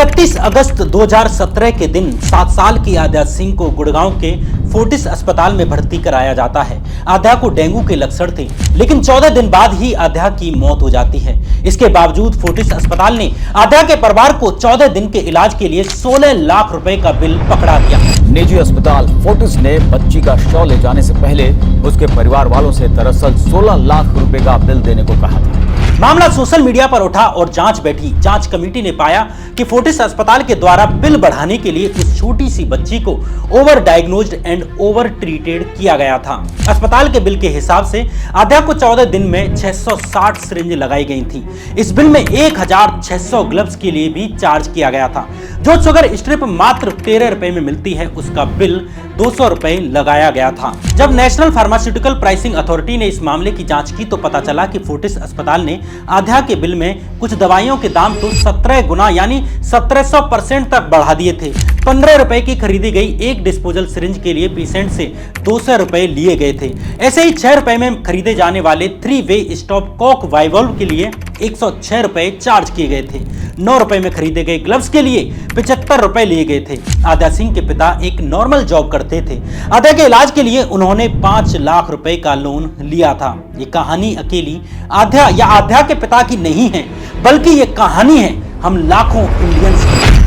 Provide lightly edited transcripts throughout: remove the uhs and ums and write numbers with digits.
31 अगस्त 2017 के दिन 7 साल की आद्या सिंह को गुड़गांव के फोर्टिस अस्पताल में भर्ती कराया जाता है। आद्या को डेंगू के लक्षण थे, लेकिन 14 दिन बाद ही आद्या की मौत हो जाती है। इसके बावजूद फोर्टिस अस्पताल ने आद्या के परिवार को 14 दिन के इलाज के लिए 16 लाख रुपए का बिल पकड़ा दिया। निजी अस्पताल फोर्टिस ने बच्ची का शव ले जाने से पहले उसके परिवार वालों से दरअसल 16 लाख रुपए का बिल देने को कहा था। मामला सोशल मीडिया पर उठा और जांच बैठी। जांच कमेटी ने पाया कि फोर्टिस अस्पताल के द्वारा बिल बढ़ाने के लिए उस छोटी सी बच्ची को over diagnosed and over treated किया गया था। अस्पताल के बिल के हिसाब से आद्या को 14 दिन में 660 सिरिंज लगाई गई थी। इस बिल में 1600 ग्लव्स के लिए भी चार्ज किया गया था। जो शुगर स्ट्रिप मात्र 13 रुपए में मिलती है, उसका बिल 200 रुपए लगाया गया था। जब नेशनल फार्मास्यूटिकल प्राइसिंग अथॉरिटी ने इस मामले की जांच की तो पता चला कि फोर्टिस अस्पताल ने आद्या के बिल में कुछ दवाइयों के दाम तो 17 गुना यानी 1700% तक बढ़ा दिए थे। 15 रुपए की खरीदी गई एक डिस्पोजल सिरिंज के लिए पेशेंट से 200 रुपए लिए गए थे। ऐसे ही 6 रुपए में खरीदे जाने वाले 3 वे स्टॉप कॉक वाल्व के लिए 106 रुपए चार्ज किए गए थे। 9 रुपए में खरीदे गए ग्लव्स के लिए 75 रुपए लिए गए थे। आद्या सिंह के पिता एक नॉर्मल जॉब करते थे। आद्या के इलाज के लिए उन्होंने 5 लाख रुपए का लोन लिया था। ये कहानी अकेली आद्या या आद्या के पिता की नहीं है, बल्कि ये कहानी है हम लाखों इंडियंस की।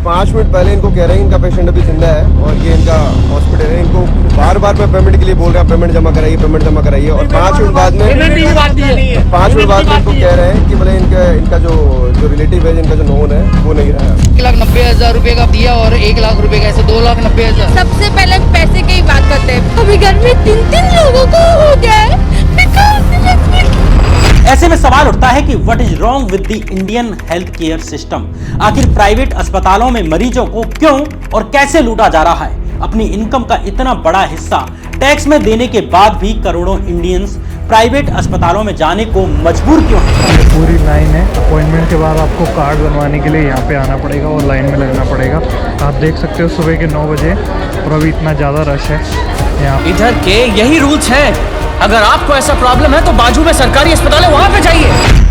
5 मिनट पहले इनको कह रहे हैं इनका पेशेंट अभी जिंदा है और ये इनका हॉस्पिटल है। इनको बार बार मैं पेमेंट के लिए बोल रहा हूँ, पेमेंट जमा कराइए और 5 मिनट बाद में 5 मिनट बाद में इनको कह रहे हैं कि बोले इनका जो रिलेटिव है, इनका जो नोन है वो नहीं रहा है। 1,90,000 रुपए का दिया और 1 लाख रुपए का, ऐसे 2,90,000। सबसे पहले पैसे की बात करते हैं। अभी घर में 3 लोगों को हो गया है। ऐसे में सवाल उठता है कि what is wrong with the Indian health care system. आखिर प्राइवेट अस्पतालों में मरीजों को क्यों और कैसे लूटा जा रहा है। अपनी इनकम का इतना बड़ा हिस्सा टैक्स में देने के बाद भी करोड़ों इंडियंस प्राइवेट अस्पतालों में जाने को मजबूर क्यों है। पूरी लाइन है। अपॉइंटमेंट के बाद आपको कार्ड बनवाने के लिए यहाँ पे आना पड़ेगा और लाइन में लगना पड़ेगा। आप देख सकते हो सुबह के 9 बजे और अभी इतना ज़्यादा रश है यहाँ। इधर के यही रूल्स हैं। अगर आपको ऐसा प्रॉब्लम है तो बाजू में सरकारी अस्पताल है, वहां पे जाइए।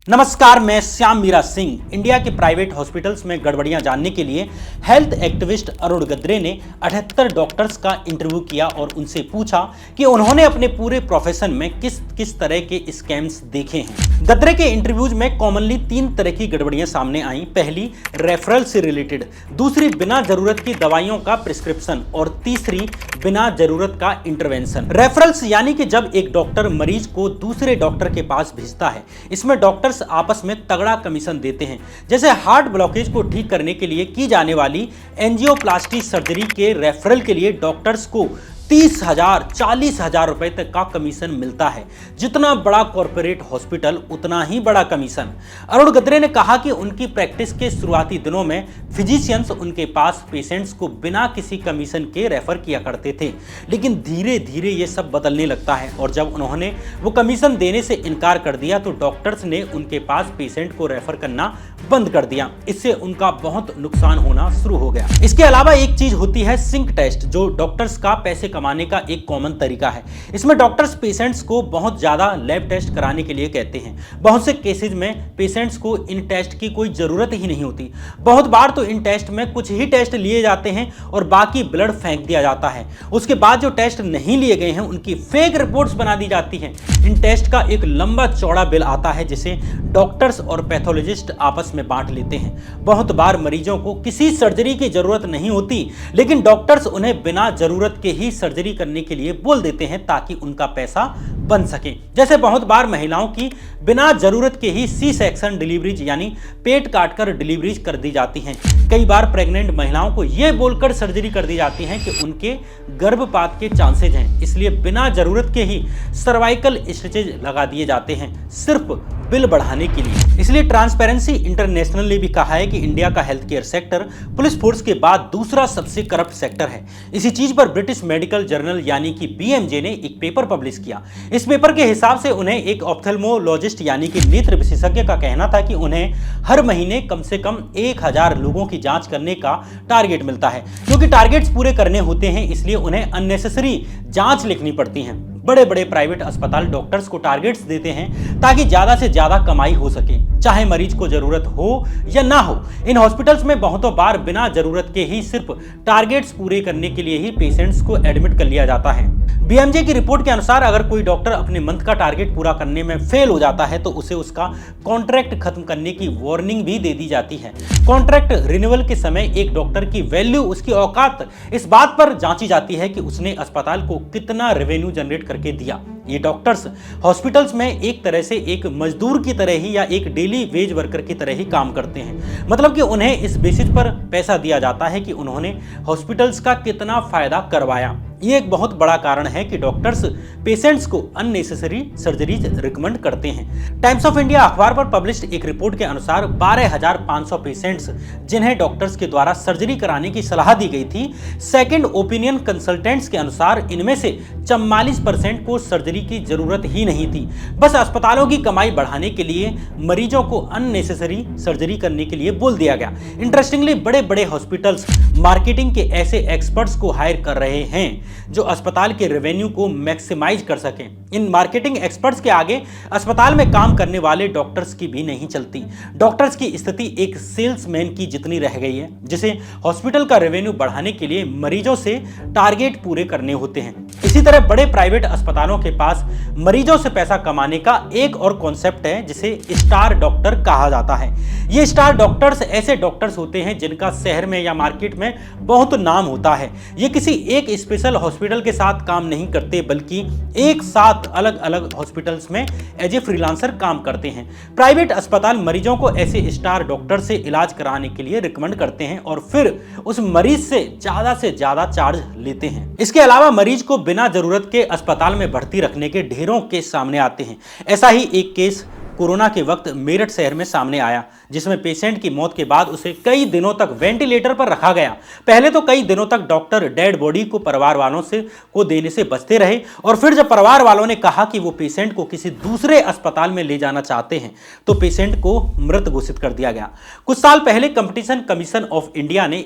नमस्कार, मैं श्याम मीरा सिंह। इंडिया के प्राइवेट हॉस्पिटल्स में गड़बड़ियां जानने के लिए हेल्थ एक्टिविस्ट अरुण गद्रे ने 78 डॉक्टर्स का इंटरव्यू किया और उनसे पूछा कि उन्होंने अपने पूरे प्रोफेशन में किस किस तरह के स्कैम्स देखे हैं। गद्रे के इंटरव्यूज में कॉमनली 3 तरह की गड़बड़ियां सामने आई। पहली, रेफरल से रिलेटेड। दूसरी, बिना जरूरत की दवाइयों का प्रिस्क्रिप्शन। और तीसरी, बिना जरूरत का इंटरवेंशन। रेफरल्स यानी कि जब एक डॉक्टर मरीज को दूसरे डॉक्टर के पास भेजता है। इसमें डॉक्टर्स आपस में तगड़ा कमीशन देते हैं। जैसे हार्ट ब्लॉकेज को ठीक करने के लिए की जाने वाली एंजियोप्लास्टी सर्जरी के रेफरल के लिए डॉक्टर्स को 30,000 40,000 रुपए तक का कमीशन मिलता है। जितना बड़ा कॉर्पोरेट हॉस्पिटल उतना ही बड़ा कमीशन। अरुण गद्रे ने कहा कि उनकी प्रैक्टिस के शुरुआती दिनों में फिजिशियंस उनके पास पेशेंट्स को बिना किसी कमीशन के रेफर किया करते थे, लेकिन धीरे धीरे ये सब बदलने लगता है और जब उन्होंने वो कमीशन देने से इनकार कर दिया तो डॉक्टर्स ने उनके पास पेशेंट को रेफर करना बंद कर दिया। इससे उनका बहुत नुकसान होना शुरू हो गया। इसके अलावा एक चीज होती है सिंक टेस्ट, जो डॉक्टर्स का पैसे कमाने का एक कॉमन तरीका है। इसमें डॉक्टर्स पेशेंट्स को बहुत ज्यादा लैब टेस्ट कराने के लिए कहते हैं। बहुत से केसेस में पेशेंट्स को इन टेस्ट की कोई जरूरत ही नहीं होती। बहुत बार तो इन टेस्ट में कुछ ही टेस्ट लिए जाते हैं और बाकी ब्लड फेंक दिया जाता है। उसके बाद जो टेस्ट नहीं लिए गए हैं उनकी फेक रिपोर्ट्स बना दी जाती हैं। इन टेस्ट का एक लंबा चौड़ा बिल आता है जिसे डॉक्टर्स और पैथोलॉजिस्ट आपस में बांट लेते हैं। बहुत बार मरीजों को किसी सर्जरी की जरूरत नहीं होती, लेकिन डॉक्टर्स उन्हें बिना जरूरत के ही सर्जरी करने के लिए बोल देते हैं ताकि उनका पैसा बन सके। जैसे बहुत बार महिलाओं की बिना जरूरत के ही सी सेक्शन डिलीवरीज यानी पेट काटकर डिलीवरीज कर दी जाती हैं। कई बार प्रेग्नेंट महिलाओं को यह बोलकर सर्जरी कर दी जाती है कि उनके गर्भपात के चांसेज हैं, इसलिए बिना जरूरत के ही सर्वाइकल स्टिचेज लगा दिए जाते हैं सिर्फ बिल बढ़ाने के लिए। इसलिए ट्रांसपेरेंसी इंटरनेशनल ने भी कहा है कि इंडिया का health care sector police force के बाद दूसरा सबसे करप्ट सेक्टर है। इसी चीज पर ब्रिटिश मेडिकल जर्नल यानी कि BMJ ने एक पेपर पब्लिश किया। इस पेपर के हिसाब से उन्हें एक ऑप्थेल्मोलॉजिस्ट यानी कि नेत्र विशेषज्ञ का कहना था कि उन्हें हर महीने कम से कम 1000 लोगों की जांच करने का टारगेट मिलता है। क्योंकि टारगेट्स पूरे करने होते हैं इसलिए उन्हें अननेसेसरी जांच लिखनी पड़ती हैं। बड़े बड़े प्राइवेट अस्पताल डॉक्टर्स को टारगेट्स देते हैं ताकि ज्यादा से ज्यादा कमाई हो सके, चाहे मरीज को जरूरत हो या ना हो। इन हॉस्पिटल्स में बहुतों बार बिना जरूरत के ही सिर्फ टारगेट्स पूरे करने के लिए ही पेशेंट्स को एडमिट कर लिया जाता है। बीएमजे की रिपोर्ट के अनुसार अगर कोई डॉक्टर अपने मंथ का टारगेट पूरा करने में फेल हो जाता है तो उसे उसका कॉन्ट्रैक्ट खत्म करने की वार्निंग भी दे दी जाती है। कॉन्ट्रैक्ट रिन्यूअल के समय एक डॉक्टर की वैल्यू, उसकी औकात इस बात पर जांची जाती है कि उसने अस्पताल को कितना रेवेन्यू जनरेट करके दिया। ये डॉक्टर्स हॉस्पिटल्स में एक तरह से एक मजदूर की तरह ही या एक डेली वेज वर्कर की तरह ही काम करते हैं। मतलब कि उन्हें इस बेसिस पर पैसा दिया जाता है कि उन्होंने हॉस्पिटल्स का कितना फायदा करवाया। ये एक बहुत बड़ा कारण है कि डॉक्टर्स पेशेंट्स को अननेसेसरी सर्जरीज रिकमेंड करते हैं। टाइम्स ऑफ इंडिया अखबार पर पब्लिश्ड एक रिपोर्ट के अनुसार 12,500 पेशेंट्स जिन्हें डॉक्टर्स के द्वारा सर्जरी कराने की सलाह दी गई थी, सेकंड ओपिनियन कंसल्टेंट्स के अनुसार इनमें से 44% को सर्जरी की जरूरत ही नहीं थी। बस अस्पतालों की कमाई बढ़ाने के लिए मरीजों को अननेसेसरी सर्जरी करने के लिए बोल दिया गया। इंटरेस्टिंगली बड़े बड़े हॉस्पिटल्स मार्केटिंग के ऐसे एक्सपर्ट्स को हायर कर रहे हैं जो अस्पताल के रेवेन्यू को मैक्सिमाइज कर सकें। इन मार्केटिंग एक्सपर्ट्स के आगे अस्पताल में काम करने वाले डॉक्टर्स की भी नहीं चलती। डॉक्टर्स की स्थिति एक सेल्समैन की जितनी रह गई है, जिसे हॉस्पिटल का रेवेन्यू बढ़ाने के लिए मरीजों से टारगेट पूरे करने होते हैं। इसी तरह बड़े प्राइवेट अस्पतालों के पास मरीजों से पैसा कमाने का एक और कॉन्सेप्ट है जिसे स्टार डॉक्टर कहा जाता है। ये स्टार डॉक्टर्स ऐसे डॉक्टर्स होते हैं जिनका शहर में या मार्केट में बहुत नाम होता है। ये किसी एक स्पेशल हॉस्पिटल के साथ काम नहीं करते, बल्कि एक साथ अलग अलग हॉस्पिटल्स में एज ए फ्रीलांसर काम करते हैं। प्राइवेट अस्पताल मरीजों को ऐसे स्टार डॉक्टर से इलाज कराने के लिए रिकमेंड करते हैं और फिर उस मरीज से ज्यादा चार्ज लेते हैं। इसके अलावा मरीज को बिना जरूरत के अस्पताल में भर्ती रखने के ढेरों केस सामने आते हैं। ऐसा ही एक केस कोरोना के वक्त मेरठ शहर में सामने आया, जिसमें पेशेंट की मौत के बाद उसे कई दिनों तक वेंटिलेटर पर रखा गया। पहले तो कई दिनों तक डॉक्टर डेड बॉडी को परिवार वालों को देने से बचते रहे और फिर जब परिवार वालों ने कहा कि वो पेशेंट को किसी दूसरे अस्पताल में ले जाना चाहते हैं तो पेशेंट को मृत घोषित कर दिया गया। कुछ साल पहले कंपटीशन कमीशन ऑफ इंडिया ने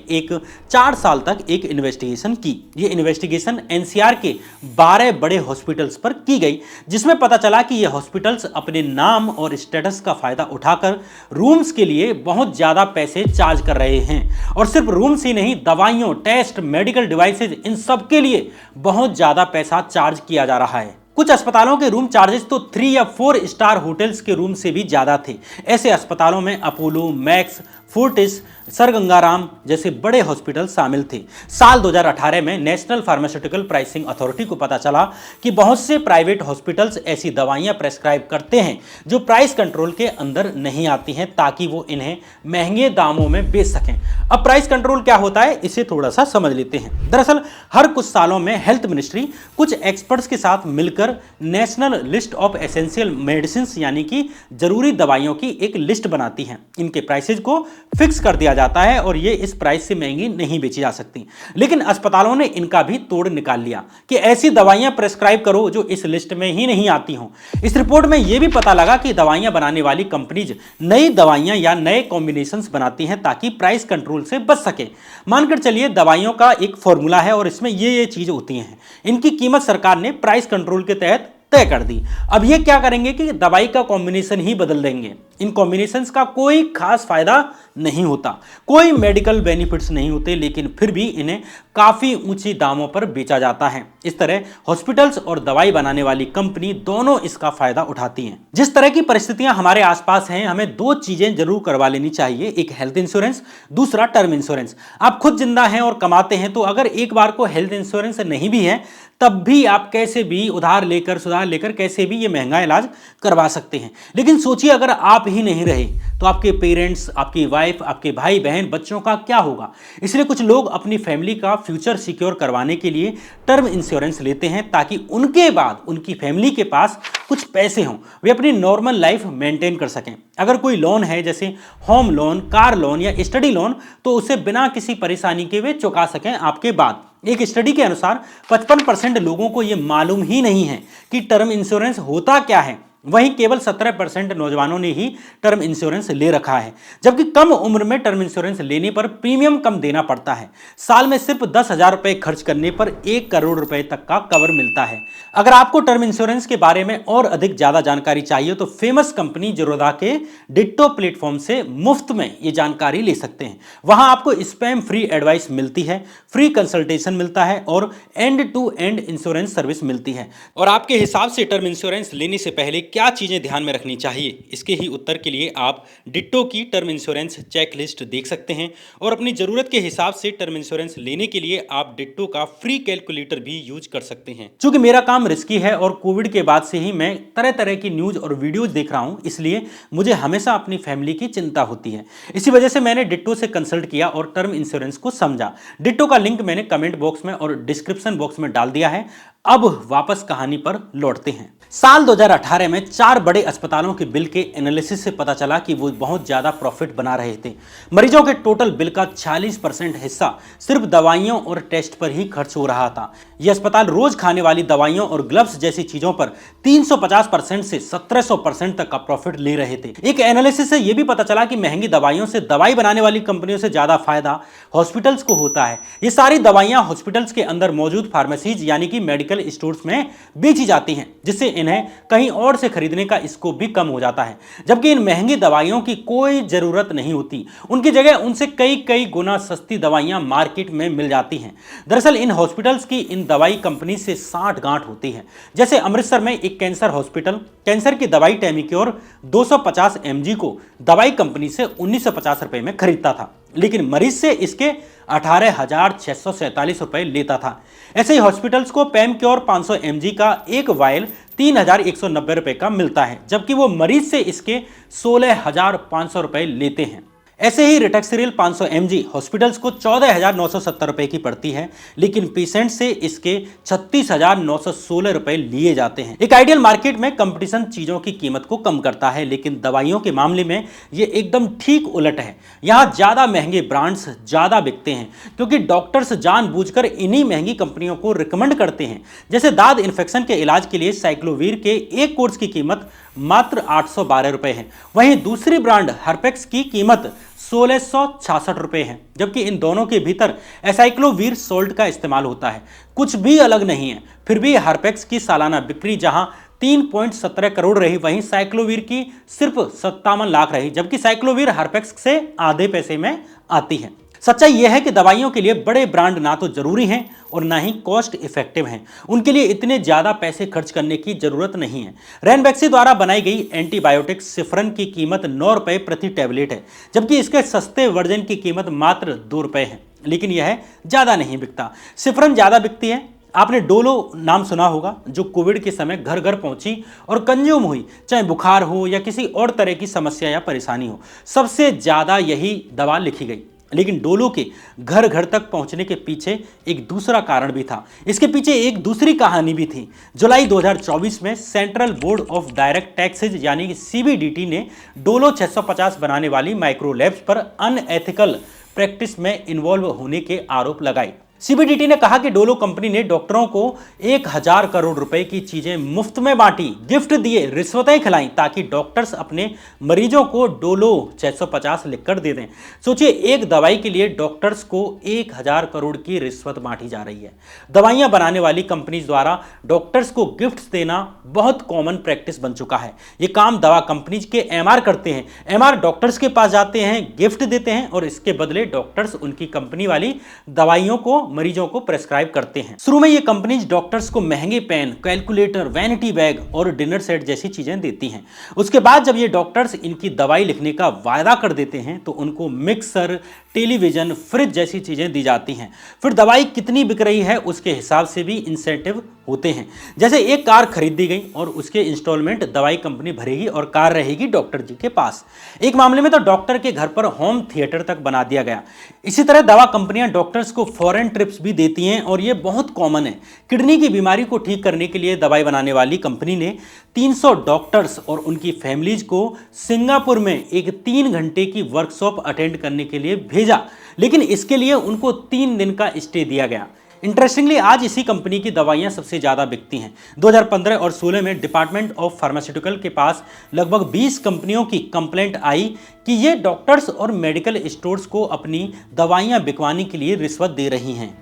4 साल तक एक इन्वेस्टिगेशन की। ये इन्वेस्टिगेशन एनसीआर के 12 बड़े हॉस्पिटल्स पर की गई, जिसमें पता चला कि ये हॉस्पिटल्स अपने नाम और स्टेटस का फायदा उठाकर रूम्स के लिए बहुत ज्यादा पैसे चार्ज कर रहे हैं। और सिर्फ रूम्स ही नहीं, दवाइयों, टेस्ट, मेडिकल डिवाइसेज, इन सब के लिए बहुत ज्यादा पैसा चार्ज किया जा रहा है। कुछ अस्पतालों के रूम चार्जेस तो 3 या 4 स्टार होटल्स के रूम से भी ज्यादा थे। ऐसे अस्पतालों में Apollo, max, Fortis, sir Gangaram जैसे बड़े हॉस्पिटल शामिल थे। साल 2018 में नेशनल फार्मास्यूटिकल प्राइसिंग अथॉरिटी को पता चला कि बहुत से प्राइवेट हॉस्पिटल्स ऐसी दवाइयां प्रेस्क्राइब करते हैं जो प्राइस कंट्रोल के अंदर नहीं आती हैं, ताकि वो इन्हें महंगे दामों में बेच सकें। अब प्राइस कंट्रोल क्या होता है, इसे थोड़ा सा समझ लेते हैं। दरअसल हर कुछ सालों में हेल्थ मिनिस्ट्री कुछ एक्सपर्ट्स के साथ मिलकर national list of essential medicine यानी कि जरूरी दवाइयों की एक लिस्ट बनाती है। इनके प्राइसेज को फिक्स कर दिया जाता है और ये इस प्राइस से महंगी नहीं बेची जा सकती। लेकिन अस्पतालों ने इनका भी तोड़ निकाल लिया कि ऐसी दवाइयां प्रेस्क्राइब करो जो इस लिस्ट में ही नहीं आती हों। इस रिपोर्ट में यह भी पता लगा कि दवाइयां बनाने वाली कंपनीज नई दवाइयां या नए कॉम्बिनेशंस बनाती हैं ताकि प्राइस कंट्रोल से बच सके। मानकर चलिए दवाइयों का एक फॉर्मूला है और इसमें ये चीजें होती हैं। इनकी कीमत सरकार ने प्राइस कंट्रोल के तहत तय कर दी। अब ये क्या करेंगे कि दवाई का कॉम्बिनेशन ही बदल देंगे। इन कॉम्बिनेशंस का कोई खास फायदा नहीं होता, कोई मेडिकल बेनिफिट्स नहीं होते, लेकिन फिर भी इन्हें काफी ऊंची दामों पर बेचा जाता है। इस तरह हॉस्पिटल्स और दवाई बनाने वाली कंपनी दोनों इसका फायदा उठाती हैं। जिस तरह की परिस्थितियां हमारे आसपास हैं, हमें 2 चीजें जरूर करवा लेनी चाहिए, एक हेल्थ इंश्योरेंस, दूसरा टर्म इंश्योरेंस। आप खुद जिंदा हैं और कमाते हैं तो अगर एक बार को हेल्थ इंश्योरेंस नहीं भी है तब भी आप कैसे भी उधार लेकर सुधार लेकर कैसे भी ये महंगा इलाज करवा सकते हैं। लेकिन सोचिए अगर आप ही नहीं रहे तो आपके पेरेंट्स, आपकी वाइफ, आपके भाई बहन, बच्चों का क्या होगा। इसलिए कुछ लोग अपनी फैमिली का फ्यूचर सिक्योर करवाने के लिए टर्म इंश्योरेंस लेते हैं ताकि उनके बाद उनकी फैमिली के पास कुछ पैसे हों, वे अपनी नॉर्मल लाइफ मेंटेन कर सकें। अगर कोई लोन है जैसे होम लोन, कार लोन या स्टडी लोन, तो उसे बिना किसी परेशानी के वे चुका सकें आपके बाद। एक स्टडी के अनुसार 55% लोगों को यह मालूम ही नहीं है कि टर्म इंश्योरेंस होता क्या है। वहीं केवल 17% नौजवानों ने ही टर्म इंश्योरेंस ले रखा है, जबकि कम उम्र में टर्म इंश्योरेंस लेने पर प्रीमियम कम देना पड़ता है। साल में सिर्फ 10,000 रुपए खर्च करने पर 1 करोड़ रुपए तक का कवर मिलता है। अगर आपको टर्म इंश्योरेंस के बारे में और अधिक ज्यादा जानकारी चाहिए तो फेमस कंपनी ज़ीरोधा के डिट्टो प्लेटफॉर्म से मुफ्त में ये जानकारी ले सकते हैं। वहां आपको स्पैम फ्री एडवाइस मिलती है, फ्री कंसल्टेशन मिलता है और end to end insurance service मिलती है। और आपके हिसाब से टर्म इंश्योरेंस लेने से पहले क्या चीजें ध्यान में रखनी चाहिए, इसके ही उत्तर के लिए आप डिट्टो की टर्म इंश्योरेंस चेक लिस्ट देख सकते हैं और अपनी जरूरत के हिसाब से टर्म इंश्योरेंस लेने के लिए आप डिट्टो का फ्री कैलकुलेटर भी यूज कर सकते हैं। चूंकि मेरा काम रिस्की है और कोविड के बाद से ही मैं तरह तरह की न्यूज और वीडियोज देख रहा हूं, इसलिए मुझे हमेशा अपनी फैमिली की चिंता होती है। इसी वजह से मैंने डिट्टो से कंसल्ट किया और टर्म इंश्योरेंस को समझा। डिट्टो का लिंक मैंने कमेंट बॉक्स में और डिस्क्रिप्शन बॉक्स में डाल दिया है। अब वापस कहानी पर लौटते हैं। साल 2018 में 4 बड़े अस्पतालों के बिल के एनालिसिस से पता चला कि वो बहुत ज्यादा प्रॉफिट बना रहे थे। मरीजों के टोटल बिल का 46% हिस्सा सिर्फ दवाइयों और टेस्ट पर ही खर्च हो रहा था। ये अस्पताल रोज खाने वाली दवाइयों और ग्लव्स जैसी चीजों पर 350% से 1700% तक का प्रॉफिट ले रहे थे। एक एनालिसिस से यह भी पता चला कि महंगी दवाइयों से दवाई बनाने वाली कंपनियों से ज्यादा फायदा हॉस्पिटल्स को होता है। ये सारी दवाइयां हॉस्पिटल्स के अंदर मौजूद फार्मेसीज यानी कि मेडिकल स्टोर्स में बेची जाती हैं, जिससे इन्हें कहीं और से खरीदने का स्कोप भी कम हो जाता है। जबकि इन महंगी दवाइयों की कोई जरूरत नहीं होती, उनकी जगह उनसे कई गुना सस्ती दवाइयां मार्केट में मिल जाती हैं। दरअसल इन हॉस्पिटल्स की इन दवाई कंपनी से साठगांठ होती है। जैसे अमृतसर में एक कैंसर हॉस्पिटल कैंसर की दवाई टेमिक्योर 250 mg को दवाई कंपनी से 1950 रुपए में खरीदता था, लेकिन मरीज से इसके 18,647 रुपए लेता था। ऐसे ही हॉस्पिटल्स को पेमक्योर 500 mg का एक वायल 3,190 रुपए का मिलता है, जबकि वो मरीज से इसके 16,500 रुपए लेते हैं। ऐसे ही रिटक्सिरिल 500 mg हॉस्पिटल्स को 14,970 रुपए की पड़ती है, लेकिन पेशेंट से इसके 36,916 रुपए लिए जाते हैं। एक आइडियल मार्केट में कंपटीशन चीजों की कीमत को कम करता है, लेकिन दवाइयों के मामले में ये एकदम ठीक उलट है। यहाँ ज्यादा महंगे ब्रांड्स ज्यादा बिकते हैं क्योंकि डॉक्टर्स जानबूझकर इन्हीं महंगी कंपनियों को रिकमेंड करते हैं। जैसे दाद इन्फेक्शन के इलाज के लिए साइक्लोवीर के एक कोर्स की कीमत मात्र 812 रुपए है। वहीं दूसरी ब्रांड हर्पेक्स की कीमत 1666 रुपए है, जबकि इन दोनों के भीतर एसाइक्लोवीर सोल्ट का इस्तेमाल होता है। कुछ भी अलग नहीं है। फिर भी हर्पेक्स की सालाना बिक्री जहां 3.17 करोड़ रही, वहीं साइक्लोवीर की सिर्फ 57 लाख रही, जबकि साइक्लोवीर हर्पेक्स से आधे पैसे में आती है। सच्चाई यह है कि दवाइयों के लिए बड़े ब्रांड ना तो जरूरी हैं और ना ही कॉस्ट इफेक्टिव हैं। उनके लिए इतने ज्यादा पैसे खर्च करने की जरूरत नहीं है। रैनबैक्सी द्वारा बनाई गई एंटीबायोटिक सिफ्रन की कीमत 9 रुपए प्रति टैबलेट है, जबकि इसके सस्ते वर्जन की कीमत मात्र 2 रुपए है, लेकिन यह ज्यादा नहीं बिकता। सिफ्रन ज्यादा बिकती है। आपने डोलो नाम सुना होगा, जो कोविड के समय घर घर पहुंची और कंज्यूम हुई, चाहे बुखार हो या किसी और तरह की समस्या या परेशानी हो, सबसे ज्यादा यही दवा लिखी गई। लेकिन डोलो के घर घर तक पहुंचने के पीछे एक दूसरा कारण भी था। इसके पीछे एक दूसरी कहानी भी थी। जुलाई 2024 में central board of direct taxes यानी कि CBDT ने डोलो 650 बनाने वाली माइक्रोलैब्स पर अनएथिकल प्रैक्टिस में इन्वॉल्व होने के आरोप लगाए। CBDT ने कहा कि डोलो कंपनी ने डॉक्टरों को 1000 करोड़ रुपए की चीजें मुफ्त में बांटी, गिफ्ट दिए, रिश्वतें खिलाई ताकि डॉक्टर्स अपने मरीजों को डोलो 650 लिखकर दे दें। सोचिए, एक दवाई के लिए डॉक्टर्स को 1000 करोड़ की रिश्वत बांटी जा रही है। दवाइयां बनाने वाली कंपनीज द्वारा डॉक्टर्स को गिफ्ट देना बहुत कॉमन प्रैक्टिस बन चुका है। ये काम दवा कंपनीज के MR करते हैं। MR डॉक्टर्स के पास जाते हैं, गिफ्ट देते हैं और इसके बदले डॉक्टर्स उनकी कंपनी वाली दवाइयों को मरीजों को प्रेस्क्राइब करते हैं। शुरू में ये कंपनीज डॉक्टर्स को महंगे पेन, कैलकुलेटर, वैनिटी बैग और डिनर सेट जैसी चीजें देती हैं। उसके बाद जब ये डॉक्टर्स इनकी दवाई लिखने का वायदा कर देते हैं तो उनको मिक्सर, टेलीविजन, फ्रिज जैसी चीजें दी जाती हैं। फिर दवाई कितनी बिक रही है उसके हिसाब से भी इंसेंटिव होते हैं। जैसे एक कार खरीद दी गई और उसके इंस्टॉलमेंट दवाई कंपनी भरेगी और कार रहेगी डॉक्टर जी के पास। एक मामले में तो डॉक्टर के घर पर होम थिएटर तक बना दिया गया। इसी तरह दवा कंपनियां डॉक्टर्स को फॉरेन ट्रिप्स भी देती हैं और ये बहुत कॉमन है। किडनी की बीमारी को ठीक करने के लिए दवाई बनाने वाली कंपनी ने 300 डॉक्टर्स और उनकी फैमिलीज को सिंगापुर में एक 3 घंटे की वर्कशॉप अटेंड करने के लिए भेजा, लेकिन इसके लिए उनको 3 दिन का स्टे दिया गया। इंटरेस्टिंगली आज इसी कंपनी की दवाइयां सबसे ज़्यादा बिकती हैं। 2015 और 16 में डिपार्टमेंट ऑफ फार्मास्यूटिकल के पास लगभग 20 कंपनियों की कंप्लेंट आई कि ये डॉक्टर्स और मेडिकल स्टोर्स को अपनी दवाइयां बिकवाने के लिए रिश्वत दे रही हैं।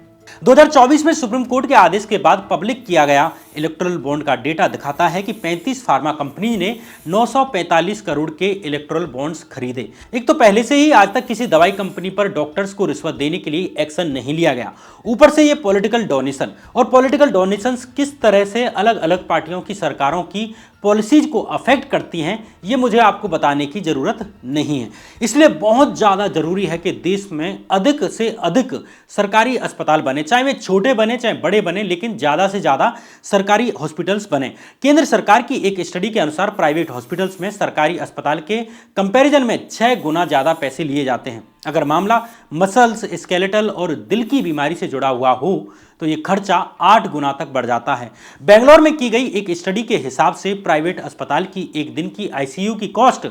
2024 में सुप्रीम कोर्ट के आदेश के बाद पब्लिक किया गया इलेक्टोरल बॉन्ड का डेटा दिखाता है कि 35 फार्मा कंपनी ने 945 करोड़ के इलेक्टोरल बॉन्ड्स खरीदे। एक तो पहले से ही आज तक किसी दवाई कंपनी पर डॉक्टर्स को रिश्वत देने के लिए एक्शन नहीं लिया गया, ऊपर से ये पॉलिटिकल डोनेशन, और पॉलिटिकल डोनेशंस किस तरह से अलग अलग पार्टियों की सरकारों की पॉलिसीज को अफेक्ट करती हैं ये मुझे आपको बताने की ज़रूरत नहीं है। इसलिए बहुत ज़्यादा ज़रूरी है कि देश में अधिक से अधिक सरकारी अस्पताल बने, चाहे वे छोटे बने चाहे बड़े बने, लेकिन ज़्यादा से ज़्यादा सरकारी हॉस्पिटल्स बने। केंद्र सरकार की एक स्टडी के अनुसार प्राइवेट हॉस्पिटल्स में सरकारी अस्पताल के कंपैरिजन में 6 गुना ज़्यादा पैसे लिए जाते हैं। अगर मामला मसल्स, स्केलेटल और दिल की बीमारी से जुड़ा हुआ हो तो ये खर्चा 8 गुना तक बढ़ जाता है। बेंगलोर में की गई एक स्टडी के हिसाब से प्राइवेट अस्पताल की एक दिन की आईसीयू की कॉस्ट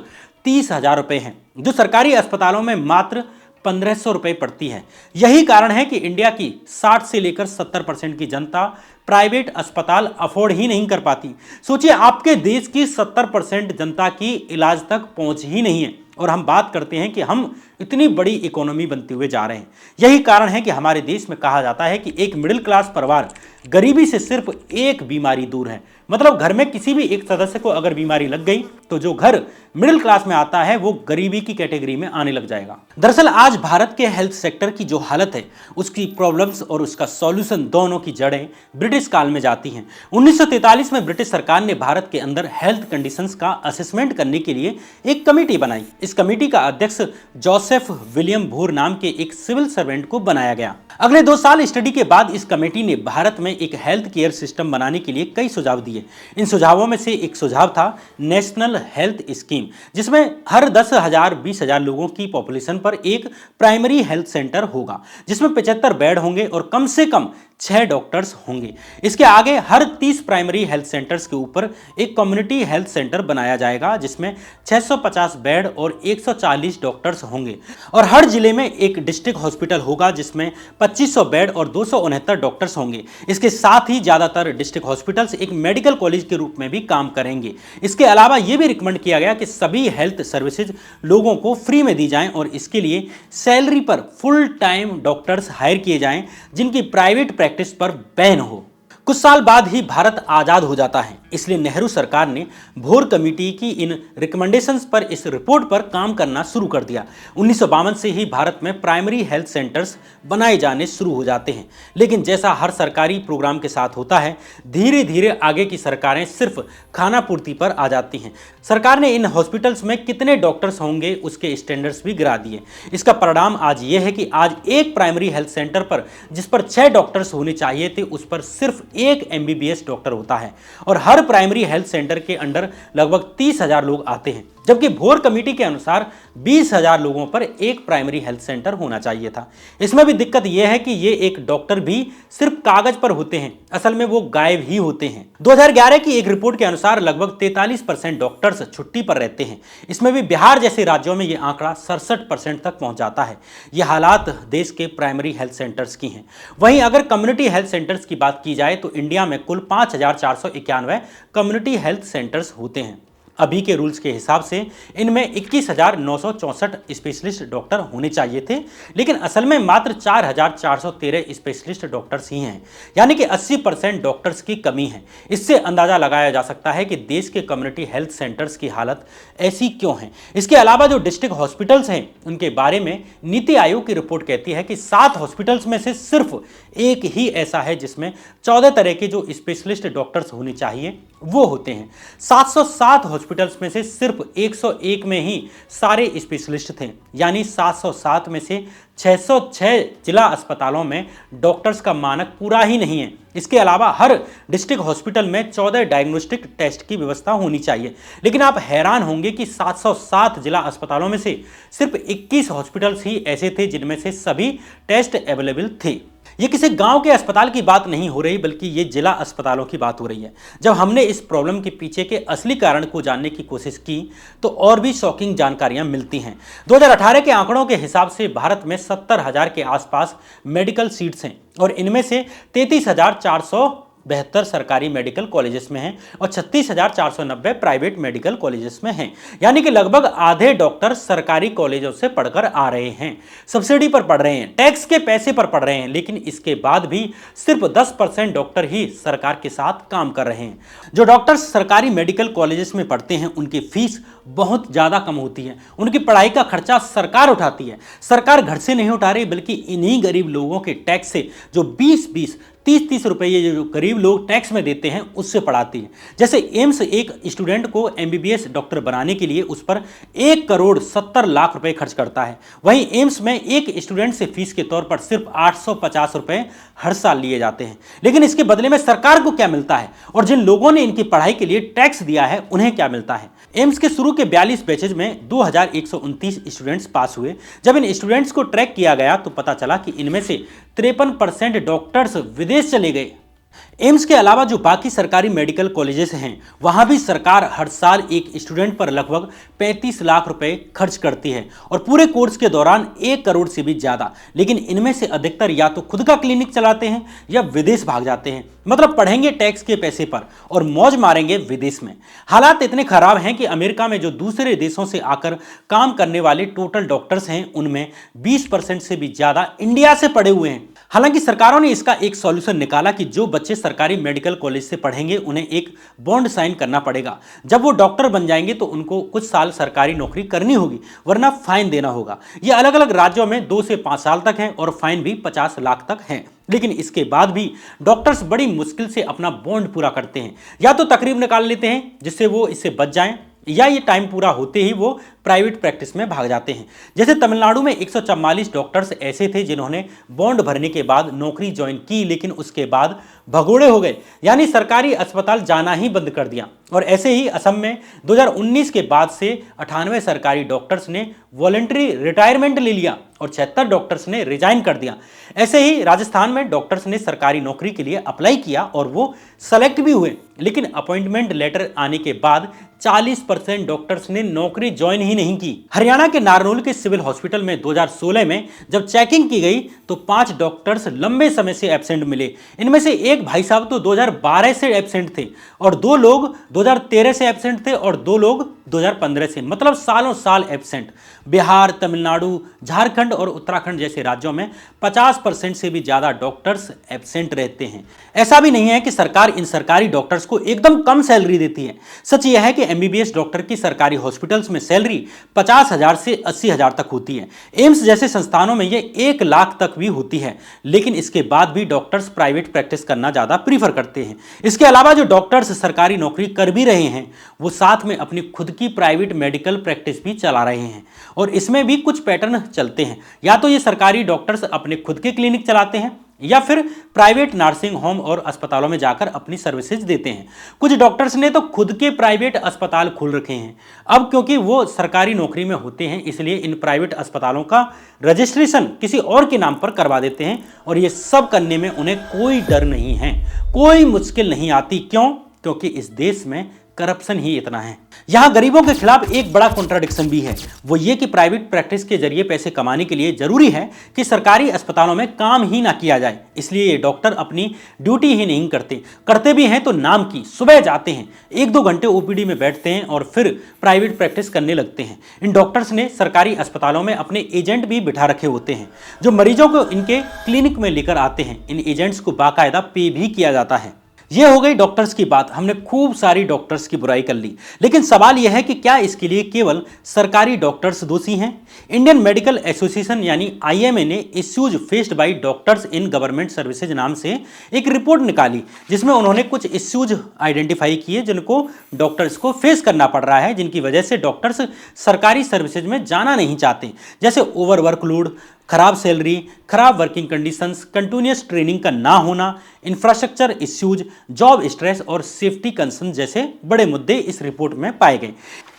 30,000 रुपये है, जो सरकारी अस्पतालों में मात्र 1500 रुपये पड़ती है। यही कारण है कि इंडिया की 60 से लेकर 70% की जनता प्राइवेट अस्पताल अफोर्ड ही नहीं कर पाती। सोचिए, आपके देश की 70% जनता की इलाज तक पहुंच ही नहीं है, और हम बात करते हैं कि हम इतनी बड़ी इकोनॉमी बनते हुए जा रहे हैं। यही कारण है कि हमारे देश में कहा जाता है कि एक मिडिल क्लास परिवार गरीबी से सिर्फ एक बीमारी दूर है। मतलब घर में किसी भी एक सदस्य को अगर बीमारी लग गई तो जो घर मिडिल क्लास में आता है वो गरीबी की कैटेगरी में आने लग जाएगा। दरअसल आज भारत के हेल्थ सेक्टर की जो हालत है, उसकी प्रॉब्लम्स और उसका सॉल्यूशन दोनों की जड़ें ब्रिटिश काल में जाती हैं। 1943 में ब्रिटिश सरकार ने भारत के अंदर हेल्थ कंडीशंस का असेसमेंट करने के लिए एक कमेटी बनाई। इस कमेटी का अध्यक्ष जोसेफ विलियम भूर नाम के एक सिविल सर्वेंट को बनाया गया। अगले 2 साल स्टडी के बाद इस कमेटी ने भारत में एक हेल्थ केयर सिस्टम बनाने के लिए कई सुझाव दिए। इन सुझावों में से एक सुझाव था नेशनल हेल्थ स्कीम, जिसमें हर 10,000 20,000 लोगों की पॉपुलेशन पर एक प्राइमरी हेल्थ सेंटर होगा, जिसमें 75 बेड होंगे और कम से कम 6 डॉक्टर्स होंगे। इसके आगे हर 30 प्राइमरी हेल्थ सेंटर्स के ऊपर एक कम्युनिटी हेल्थ सेंटर बनाया जाएगा, जिसमें 650 बेड और 140 डॉक्टर्स होंगे, और हर जिले में एक डिस्ट्रिक्ट हॉस्पिटल होगा जिसमें 2500 बेड और 269 डॉक्टर्स होंगे। इसके साथ ही ज़्यादातर डिस्ट्रिक्ट हॉस्पिटल्स एक मेडिकल कॉलेज के रूप में भी काम करेंगे। इसके अलावा यह भी रिकमेंड किया गया कि सभी हेल्थ सर्विसेज लोगों को फ्री में दी जाएं, और इसके लिए सैलरी पर फुल टाइम डॉक्टर्स हायर किए जाएं जिनकी प्राइवेट प्रैक्टिस पर बैन हो। कुछ साल बाद ही भारत आज़ाद हो जाता है, इसलिए नेहरू सरकार ने भोर कमेटी की इन रिकमेंडेशंस पर इस रिपोर्ट पर काम करना शुरू कर दिया। 1952 से ही भारत में प्राइमरी हेल्थ सेंटर्स बनाए जाने शुरू हो जाते हैं। लेकिन जैसा हर सरकारी प्रोग्राम के साथ होता है, धीरे धीरे आगे की सरकारें सिर्फ खाना पूर्ति पर आ जाती हैं। सरकार ने इन हॉस्पिटल्स में कितने डॉक्टर्स होंगे उसके स्टैंडर्ड्स भी गिरा दिए। इसका परिणाम आज ये है कि आज एक प्राइमरी हेल्थ सेंटर पर जिस पर 6 डॉक्टर्स होने चाहिए थे, उस पर सिर्फ एक MBBS डॉक्टर होता है, और हर प्राइमरी हेल्थ सेंटर के अंडर लगभग 30,000 लोग आते हैं, जबकि भोर कमेटी के अनुसार 20,000 लोगों पर एक प्राइमरी हेल्थ सेंटर होना चाहिए था। इसमें भी दिक्कत यह है कि ये एक डॉक्टर भी सिर्फ कागज पर होते हैं, असल में वो गायब ही होते हैं। 2011 की एक रिपोर्ट के अनुसार लगभग 43% डॉक्टर्स छुट्टी पर रहते हैं। इसमें भी बिहार जैसे राज्यों में यह आंकड़ा 67% तक पहुंच जाता है। यह हालात देश के प्राइमरी हेल्थ सेंटर्स की हैं। वहीं अगर कम्युनिटी हेल्थ सेंटर्स की बात की जाए तो इंडिया में कुल 5,491 कम्युनिटी हेल्थ सेंटर्स होते हैं। अभी के रूल्स के हिसाब से इनमें 21,964 स्पेशलिस्ट डॉक्टर होने चाहिए थे, लेकिन असल में मात्र 4,413 स्पेशलिस्ट डॉक्टर्स ही हैं, यानी कि 80% डॉक्टर्स की कमी है। इससे अंदाजा लगाया जा सकता है कि देश के कम्युनिटी हेल्थ सेंटर्स की हालत ऐसी क्यों है। इसके अलावा जो डिस्ट्रिक्ट हॉस्पिटल्स हैं उनके बारे में नीति आयोग की रिपोर्ट कहती है कि 7 हॉस्पिटल्स में से सिर्फ एक ही ऐसा है जिसमें 14 तरह के जो स्पेशलिस्ट डॉक्टर्स होने चाहिए वो होते हैं। 707 हॉस्पिटल्स में से सिर्फ 101 में ही सारे स्पेशलिस्ट थे, यानी 707 में से 606 जिला अस्पतालों में डॉक्टर्स का मानक पूरा ही नहीं है। इसके अलावा हर डिस्ट्रिक्ट हॉस्पिटल में 14 डायग्नोस्टिक टेस्ट की व्यवस्था होनी चाहिए, लेकिन आप हैरान होंगे कि 707 जिला अस्पतालों में से सिर्फ 21 हॉस्पिटल्स ही ऐसे थे जिनमें से सभी टेस्ट अवेलेबल थे। ये किसी गांव के अस्पताल की बात नहीं हो रही, बल्कि ये जिला अस्पतालों की बात हो रही है। जब हमने इस प्रॉब्लम के पीछे के असली कारण को जानने की कोशिश की तो और भी शॉकिंग जानकारियां मिलती हैं। 2018 के आंकड़ों के हिसाब से भारत में 70,000 के आसपास मेडिकल सीट्स हैं और इनमें से 33,472 सरकारी मेडिकल कॉलेजेस में हैं और 36,490 प्राइवेट मेडिकल कॉलेजेस में हैं। यानी कि लगभग आधे डॉक्टर सरकारी कॉलेजों से पढ़कर आ रहे हैं, सब्सिडी पर पढ़ रहे हैं, टैक्स के पैसे पर पढ़ रहे हैं, लेकिन इसके बाद भी सिर्फ 10% डॉक्टर ही सरकार के साथ काम कर रहे हैं। जो डॉक्टर सरकारी मेडिकल कॉलेजेस में पढ़ते हैं उनकी फीस बहुत ज़्यादा कम होती है, उनकी पढ़ाई का खर्चा सरकार उठाती है। सरकार घर से नहीं उठा रही, बल्कि इन्हीं गरीब लोगों के टैक्स से जो 20-20 30-30 रुपये जो गरीब लोग टैक्स में देते हैं उससे पढ़ाती है। जैसे एम्स एक स्टूडेंट को MBBS डॉक्टर बनाने के लिए उस पर 1,70,00,000 रुपए खर्च करता है। वहीं एम्स में एक स्टूडेंट से फीस के तौर पर सिर्फ 850 रुपए हर साल लिए जाते हैं। लेकिन इसके बदले में सरकार को क्या मिलता है और जिन लोगों ने इनकी पढ़ाई के लिए टैक्स दिया है उन्हें क्या मिलता है? एम्स के शुरू के 42 बैचेज में 2129 स्टूडेंट्स पास हुए। जब इन स्टूडेंट्स को ट्रैक किया गया तो पता चला कि इनमें से 53% डॉक्टर्स विदेश चले गए। एम्स के अलावा जो बाकी सरकारी मेडिकल कॉलेजेस हैं वहां भी सरकार हर साल एक स्टूडेंट पर लगभग 35 लाख रुपए खर्च करती है और पूरे कोर्स के दौरान 1 करोड़ से भी ज्यादा। लेकिन इनमें से अधिकतर या तो खुद का क्लिनिक चलाते हैं या विदेश भाग जाते हैं, मतलब पढ़ेंगे टैक्स के पैसे पर और मौज मारेंगे विदेश में। हालात इतने खराब हैं कि अमेरिका में जो दूसरे देशों से आकर काम करने वाले टोटल डॉक्टर्स हैं उनमें 20% से भी ज्यादा इंडिया से पढ़े हुए हैं। हालांकि सरकारों ने इसका एक सॉल्यूशन निकाला कि जो बच्चे सरकारी मेडिकल कॉलेज से पढ़ेंगे उन्हें एक बॉन्ड साइन करना पड़ेगा। जब वो डॉक्टर बन जाएंगे तो उनको कुछ साल सरकारी नौकरी करनी होगी, वरना फाइन देना होगा। ये अलग अलग राज्यों में 2 से 5 साल तक है और फाइन भी 50 लाख तक है। लेकिन इसके बाद भी डॉक्टर्स बड़ी मुश्किल से अपना बॉन्ड पूरा करते हैं, या तो तकरीब निकाल लेते हैं जिससे वो इससे बच जाएं, या ये टाइम पूरा होते ही वो प्राइवेट प्रैक्टिस में भाग जाते हैं। जैसे तमिलनाडु में 144 डॉक्टर्स ऐसे थे जिन्होंने बॉन्ड भरने के बाद नौकरी ज्वाइन की, लेकिन उसके बाद भगोड़े हो गए, यानी सरकारी अस्पताल जाना ही बंद कर दिया। और ऐसे ही असम में 2019 के बाद से 98 सरकारी डॉक्टर्स ने वॉलंटरी रिटायरमेंट ले लिया और 76 डॉक्टर्स ने रिजाइन कर दिया। ऐसे ही राजस्थान में डॉक्टर्स ने सरकारी नौकरी के लिए अप्लाई किया और वो सेलेक्ट भी हुए, लेकिन अपॉइंटमेंट लेटर आने के बाद 40% डॉक्टर्स ने नौकरी ज्वाइन ही नहीं की। हरियाणा के नारनौल के सिविल हॉस्पिटल में 2016 में जब चेकिंग की गई तो 5 डॉक्टर्स लंबे समय से एब्सेंट मिले। इनमें से एक भाई साहब तो 2012 से एब्सेंट थे और 2 लोग 2013 से एब्सेंट थे और 2 लोग 2015 से, मतलब सालों साल एब्सेंट। बिहार, तमिलनाडु, झारखंड और उत्तराखंड जैसे राज्यों में 50% से भी ज्यादा डॉक्टर्स एब्सेंट रहते हैं। ऐसा भी नहीं है कि सरकार इन सरकारी डॉक्टर्स को एकदम कम सैलरी देती है। सच यह है कि MBBS डॉक्टर की सरकारी हॉस्पिटल्स में सैलरी 50,000 से 80,000 तक होती है। एम्स जैसे संस्थानों में ये 1 लाख तक भी होती है, लेकिन इसके बाद भी डॉक्टर्स प्राइवेट प्रैक्टिस करना ज्यादा प्रीफर करते हैं। इसके अलावा जो डॉक्टर्स सरकारी नौकरी कर भी रहे हैं वो साथ में अपनी खुद की प्राइवेट मेडिकल प्रैक्टिस भी चला रहे हैं और इसमें भी कुछ पैटर्न चलते हैं। या तो ये सरकारी डॉक्टर्स अपने खुद के क्लिनिक चलाते हैं या फिर प्राइवेट नर्सिंग होम और अस्पतालों में जाकर अपनी सर्विसेज देते हैं। कुछ डॉक्टर्स ने तो खुद के प्राइवेट अस्पताल खोल रखे हैं। अब क्योंकि वो सरकारी नौकरी में होते हैं इसलिए इन प्राइवेट अस्पतालों का रजिस्ट्रेशन किसी और के नाम पर करवा देते हैं और ये सब करने में उन्हें कोई डर नहीं है, कोई मुश्किल नहीं आती। क्यों? क्योंकि इस देश में करप्शन ही इतना है। यहां गरीबों के खिलाफ एक बड़ा कॉन्ट्राडिक्शन भी है, वो ये कि प्राइवेट प्रैक्टिस के जरिए पैसे कमाने के लिए जरूरी है कि सरकारी अस्पतालों में काम ही ना किया जाए। इसलिए ये डॉक्टर अपनी ड्यूटी ही नहीं करते भी हैं तो नाम की। सुबह जाते हैं, 1-2 घंटे OPD में बैठते हैं और फिर प्राइवेट प्रैक्टिस करने लगते हैं। इन डॉक्टर्स ने सरकारी अस्पतालों में अपने एजेंट भी बिठा रखे होते हैं जो मरीजों को इनके क्लिनिक में लेकर आते हैं। इन एजेंट्स को बाकायदा पे भी किया जाता है। ये हो गई डॉक्टर्स की बात। हमने खूब सारी डॉक्टर्स की बुराई कर ली, लेकिन सवाल यह है कि क्या इसके लिए केवल सरकारी डॉक्टर्स दोषी हैं? इंडियन मेडिकल एसोसिएशन यानी IMA ने issues faced by doctors in government services नाम से एक रिपोर्ट निकाली जिसमें उन्होंने कुछ इश्यूज आइडेंटिफाई किए जिनको डॉक्टर्स को फेस करना पड़ रहा है, जिनकी वजह से डॉक्टर्स सरकारी सर्विसेज में जाना नहीं चाहते। जैसे ओवर वर्कलोड, खराब सैलरी, खराब वर्किंग कंडीशंस, कंटिन्यूअस ट्रेनिंग का ना होना, इंफ्रास्ट्रक्चर इश्यूज, जॉब स्ट्रेस और सेफ्टी कंसर्न जैसे बड़े मुद्दे इस रिपोर्ट में पाए गए।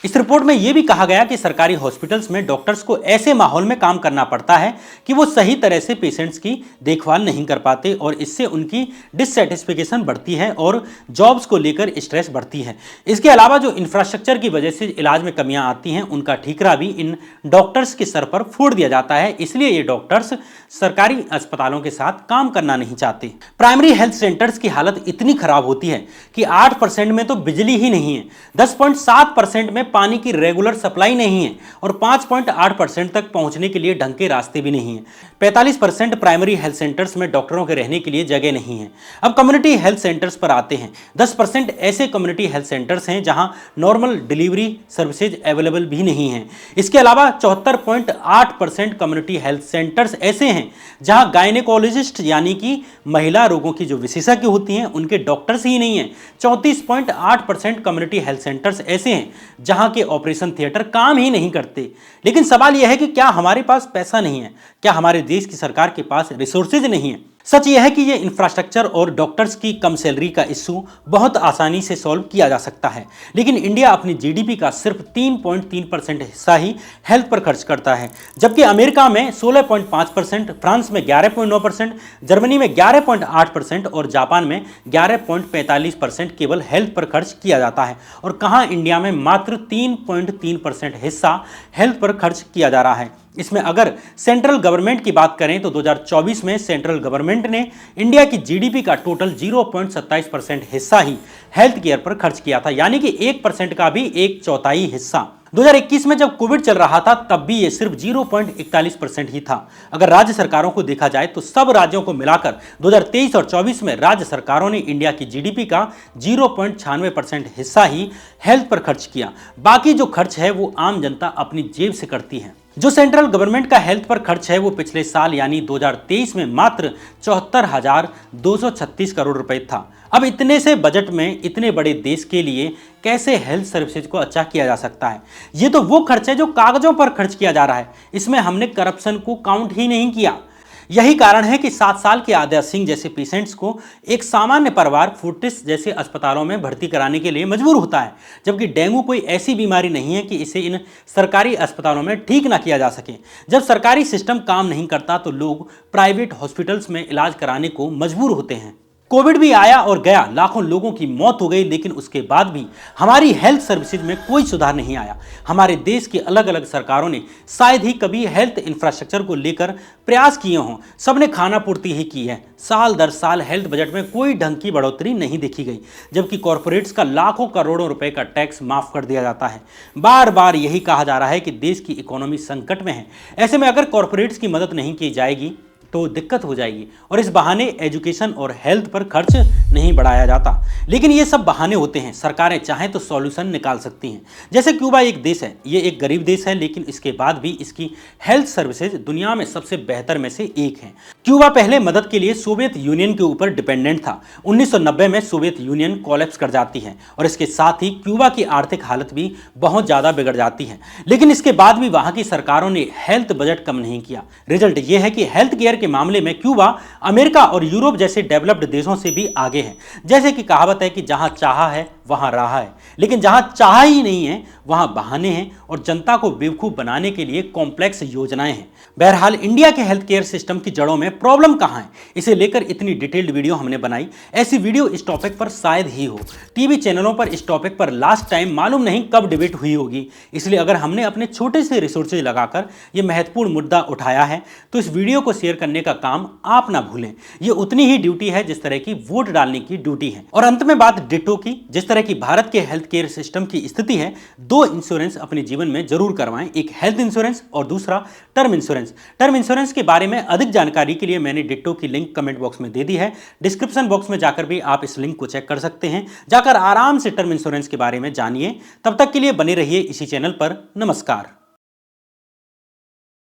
इस रिपोर्ट में यह भी कहा गया कि सरकारी हॉस्पिटल्स में डॉक्टर्स को ऐसे माहौल में काम करना पड़ता है कि वो सही तरह से पेशेंट्स की देखभाल नहीं कर पाते और इससे उनकी डिससैटिस्फैक्शन बढ़ती है और जॉब्स को लेकर स्ट्रेस बढ़ती है। इसके अलावा जो इंफ्रास्ट्रक्चर की वजह से इलाज में कमियां आती हैं उनका ठीकरा भी इन डॉक्टर्स के सर पर फोड़ दिया जाता है, इसलिए ये डॉक्टर्स सरकारी अस्पतालों के साथ काम करना नहीं चाहते। प्राइमरी हेल्थ सेंटर्स की हालत इतनी खराब होती है कि 8% में तो बिजली ही नहीं है, 10.7% में पानी की रेगुलर सप्लाई नहीं है और 5.8% तक पहुंचने के लिए ढंग के रास्ते भी नहीं है। 45% प्राइमरी हेल्थ सेंटर्स में डॉक्टरों के रहने के लिए जगह नहीं है। अब कम्युनिटी हेल्थ सेंटर्स पर आते हैं। 10% ऐसे कम्युनिटी हेल्थ सेंटर्स हैं जहां नॉर्मल डिलीवरी सर्विसेज अवेलेबल भी नहीं है। इसके अलावा 74.8% कम्युनिटी हेल्थ सेंटर्स ऐसे हैं जहां गायनेकोलॉजिस्ट यानी कि महिला रोगों की जो विशेषज्ञ होती हैं उनके डॉक्टर्स ही नहीं है। 34.8% कम्युनिटी हेल्थ सेंटर्स ऐसे हैं जहां के ऑपरेशन थिएटर काम ही नहीं करते। लेकिन सवाल यह है कि क्या हमारे पास पैसा नहीं है, क्या हमारे देश की सरकार के पास रिसोर्सेज नहीं है। सच यह है कि यह इंफ्रास्ट्रक्चर और डॉक्टर्स की कम सैलरी का इशू बहुत आसानी से सॉल्व किया जा सकता है, लेकिन इंडिया अपनी जीडीपी का सिर्फ 3.3% हिस्सा ही हेल्थ पर खर्च करता है, जबकि अमेरिका में 16.5%, फ्रांस में 11.9%, जर्मनी में 11.8% और जापान में 11.45% केवल हेल्थ पर खर्च किया जाता है। और कहाँ इंडिया में मात्र 3.3% हिस्सा हेल्थ पर खर्च किया जा रहा है। इसमें अगर सेंट्रल गवर्नमेंट की बात करें तो 2024 में सेंट्रल गवर्नमेंट ने इंडिया की जीडीपी का टोटल 0.27% हिस्सा ही हेल्थ केयर पर खर्च किया था, यानी कि 1% का भी 1/4 हिस्सा। 2021 में जब कोविड चल रहा था तब भी ये सिर्फ 0.41% ही था। अगर राज्य सरकारों को देखा जाए तो सब राज्यों को मिलाकर 2023 और 24 में राज्य सरकारों ने इंडिया की जीडीपी का 0.96% हिस्सा ही हेल्थ पर खर्च किया। बाकी जो खर्च है वो आम जनता अपनी जेब से करती है। जो सेंट्रल गवर्नमेंट का हेल्थ पर खर्च है वो पिछले साल यानी 2023 में मात्र 74,236 करोड़ रुपए था। अब इतने से बजट में इतने बड़े देश के लिए कैसे हेल्थ सर्विसेज को अच्छा किया जा सकता है। ये तो वो खर्च है जो कागजों पर खर्च किया जा रहा है, इसमें हमने करप्शन को काउंट ही नहीं किया। यही कारण है कि 7 साल के आद्या सिंह जैसे पेशेंट्स को एक सामान्य परिवार फोर्टिस जैसे अस्पतालों में भर्ती कराने के लिए मजबूर होता है, जबकि डेंगू कोई ऐसी बीमारी नहीं है कि इसे इन सरकारी अस्पतालों में ठीक ना किया जा सके। जब सरकारी सिस्टम काम नहीं करता तो लोग प्राइवेट हॉस्पिटल्स में इलाज कराने को मजबूर होते हैं। कोविड भी आया और गया, लाखों लोगों की मौत हो गई, लेकिन उसके बाद भी हमारी हेल्थ सर्विसेज में कोई सुधार नहीं आया। हमारे देश की अलग अलग सरकारों ने शायद ही कभी हेल्थ इंफ्रास्ट्रक्चर को लेकर प्रयास किए हों, सबने खाना पूर्ति ही की है। साल दर साल हेल्थ बजट में कोई ढंग की बढ़ोतरी नहीं देखी गई, जबकि कॉरपोरेट्स का लाखों करोड़ों रुपए का टैक्स माफ कर दिया जाता है। बार बार यही कहा जा रहा है कि देश की इकोनॉमी संकट में है, ऐसे में अगर कॉरपोरेट्स की मदद नहीं की जाएगी तो दिक्कत हो जाएगी और इस बहाने एजुकेशन और हेल्थ पर खर्च नहीं बढ़ाया जाता। लेकिन ये सब बहाने होते हैं, सरकारें चाहें तो सॉल्यूशन निकाल सकती हैं। जैसे क्यूबा एक देश है, ये एक गरीब देश है, लेकिन इसके बाद भी इसकी हेल्थ सर्विसेज दुनिया में सबसे बेहतर में से एक है। क्यूबा पहले मदद के लिए सोवियत यूनियन के ऊपर डिपेंडेंट था। 1990 में सोवियत यूनियन कोलैप्स कर जाती है और इसके साथ ही क्यूबा की आर्थिक हालत भी बहुत ज़्यादा बिगड़ जाती है, लेकिन इसके बाद भी वहाँ की सरकारों ने हेल्थ बजट कम नहीं किया। रिजल्ट ये है कि हेल्थ केयर के मामले में क्यूबा अमेरिका और यूरोप जैसे डेवलप्ड देशों से भी आगे है। जैसे कि कहावत है कि जहां चाहा है वहां रहा है, लेकिन जहां चाहा ही नहीं है वहां बहाने हैं और जनता को बेवकूफ बनाने के लिए कॉम्प्लेक्स योजनाएं हैं। बहरहाल इंडिया के हेल्थ केयर सिस्टम की जड़ों में प्रॉब्लम कहां है, इसे लेकर इतनी डिटेल्ड वीडियो हमने बनाई। ऐसी वीडियो इस टॉपिक पर शायद ही हो। टीवी चैनलों पर इस टॉपिक पर लास्ट टाइम मालूम नहीं कब डिबेट हुई होगी, इसलिए अगर हमने अपने छोटे से रिसोर्सेज लगाकर यह महत्वपूर्ण मुद्दा उठाया है तो इस वीडियो को शेयर करने का काम आप ना भूलें। यह उतनी ही ड्यूटी है जिस तरह की वोट डालने की ड्यूटी है। और अंत में बात डिटो की, जिस तरह की भारत के हेल्थ केयर सिस्टम की स्थिति है, 2 इंश्योरेंस अपने जीवन में जरूर करवाएं, एक हेल्थ इंश्योरेंस और दूसरा टर्म इंश्योरेंस। टर्म इंश्योरेंस के बारे में अधिक जानकारी के लिए मैंने डिटो की लिंक कमेंट बॉक्स में दे दी है। डिस्क्रिप्शन बॉक्स में जाकर भी आप इस लिंक को चेक कर सकते हैं, जाकर आराम से टर्म इंश्योरेंस के बारे में जानिए। तब तक के लिए बने रहिए इसी चैनल पर। नमस्कार।